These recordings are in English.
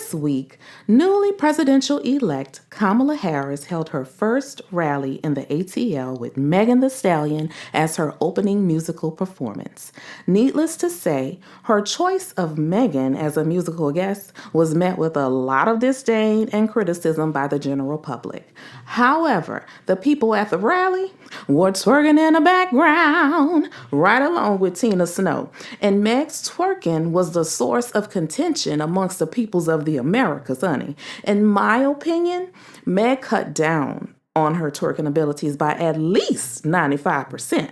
This week, newly presidential-elect Kamala Harris held her first rally in the ATL with Megan Thee Stallion as her opening musical performance. Needless to say, her choice of Megan as a musical guest was met with a lot of disdain and criticism by the general public. However, the people at the rally were twerking in the background, right along with Tina Snow. And Meg's twerking was the source of contention amongst the peoples of the Americas, honey. In my opinion, Meg cut down on her twerking abilities by at least 95%.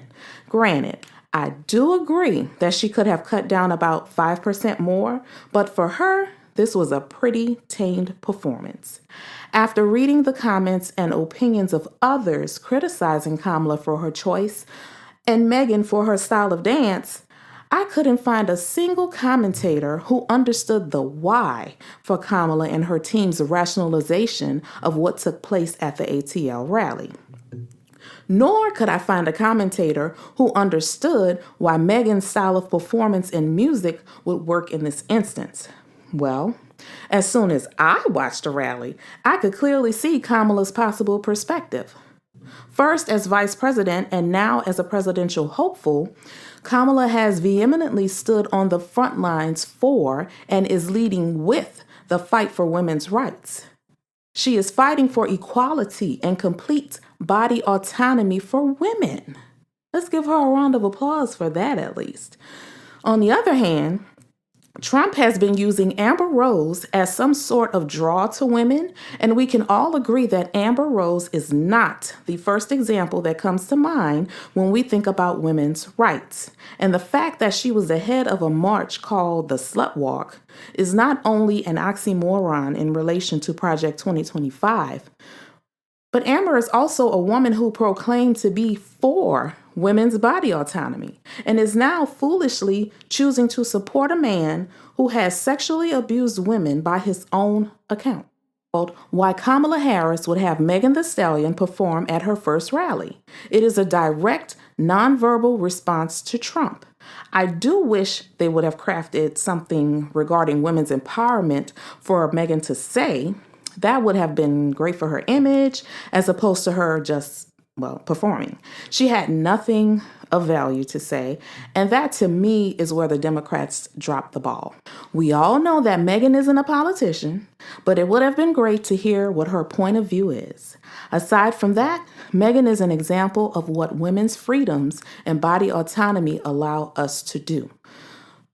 Granted, I do agree that she could have cut down about 5% more, but for her, this was a pretty tamed performance. After reading the comments and opinions of others criticizing Kamala for her choice and Megan for her style of dance, I couldn't find a single commentator who understood the why for Kamala and her team's rationalization of what took place at the ATL rally. Nor could I find a commentator who understood why Megan's style of performance and music would work in this instance. Well, as soon as I watched the rally, I could clearly see Kamala's possible perspective. First, as vice president and now as a presidential hopeful, Kamala has vehemently stood on the front lines for and is leading with the fight for women's rights. She is fighting for equality and complete body autonomy for women. Let's give her a round of applause for that at least. On the other hand, Trump has been using Amber Rose as some sort of draw to women, and we can all agree that Amber Rose is not the first example that comes to mind when we think about women's rights. And the fact that she was the head of a march called the Slut Walk is not only an oxymoron in relation to Project 2025, but Amber is also a woman who proclaimed to be for women's body autonomy and is now foolishly choosing to support a man who has sexually abused women by his own account. Why Kamala Harris would have Megan Thee Stallion perform at her first rally. It is a direct, nonverbal response to Trump. I do wish they would have crafted something regarding women's empowerment for Megan to say. That would have been great for her image as opposed to her just performing. She had nothing of value to say, and that to me is where the Democrats dropped the ball. We all know that Megan isn't a politician, but it would have been great to hear what her point of view is. Aside from that, Megan is an example of what women's freedoms and body autonomy allow us to do.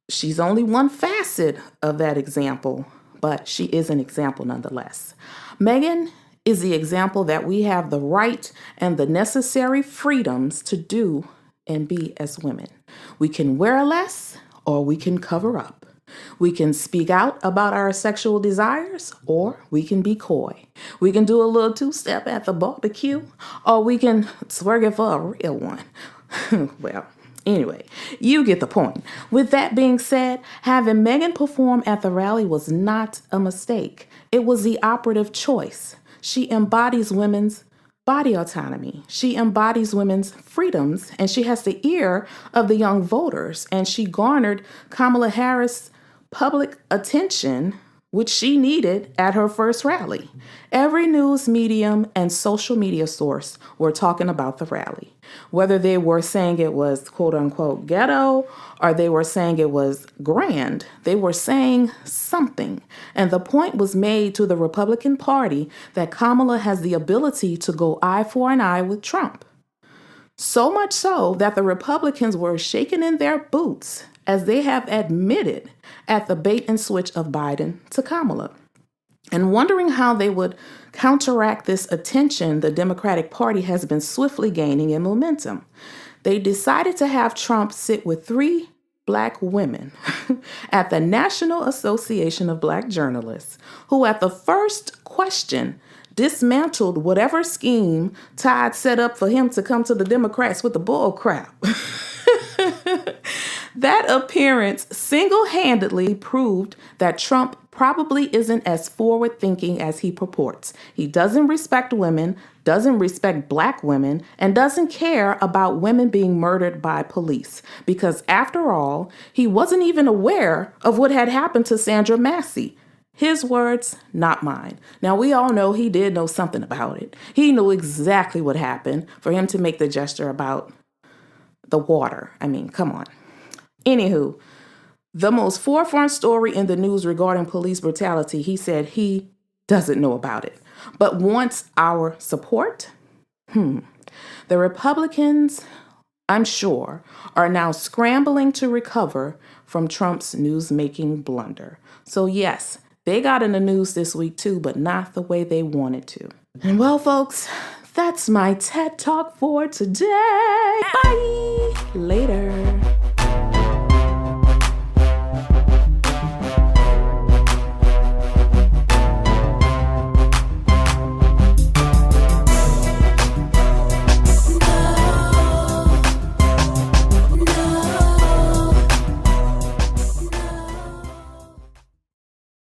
She's only one facet of that example, but she is an example nonetheless. Megan is the example that we have the right and the necessary freedoms to do and be as women. We can wear less or we can cover up. We can speak out about our sexual desires or we can be coy. We can do a little two-step at the barbecue or we can twerk it for a real one. Anyway, you get the point. With that being said, having Megan perform at the rally was not a mistake. It was the operative choice. She embodies women's body autonomy. She embodies women's freedoms, and she has the ear of the young voters, and she garnered Kamala Harris' public attention, which she needed at her first rally. Every news medium and social media source were talking about the rally. Whether they were saying it was quote unquote ghetto or they were saying it was grand, they were saying something. And the point was made to the Republican Party that Kamala has the ability to go eye for an eye with Trump. So much so that the Republicans were shaking in their boots, as they have admitted, at the bait and switch of Biden to Kamala. And wondering how they would counteract this attention the Democratic Party has been swiftly gaining in momentum. They decided to have Trump sit with 3 Black women at the National Association of Black Journalists, who at the first question dismantled whatever scheme Todd set up for him to come to the Democrats with the bull crap. That appearance single-handedly proved that Trump probably isn't as forward-thinking as he purports. He doesn't respect women, doesn't respect Black women, and doesn't care about women being murdered by police. Because after all, he wasn't even aware of what had happened to Sandra Massey. His words, not mine. Now, we all know he did know something about it. He knew exactly what happened for him to make the gesture about the water. I mean, come on. Anywho, the most forefront story in the news regarding police brutality, he said he doesn't know about it, but wants our support. The Republicans, I'm sure, are now scrambling to recover from Trump's news-making blunder. So yes, they got in the news this week too, but not the way they wanted to. And well, folks, that's my TED Talk for today. Bye! Later.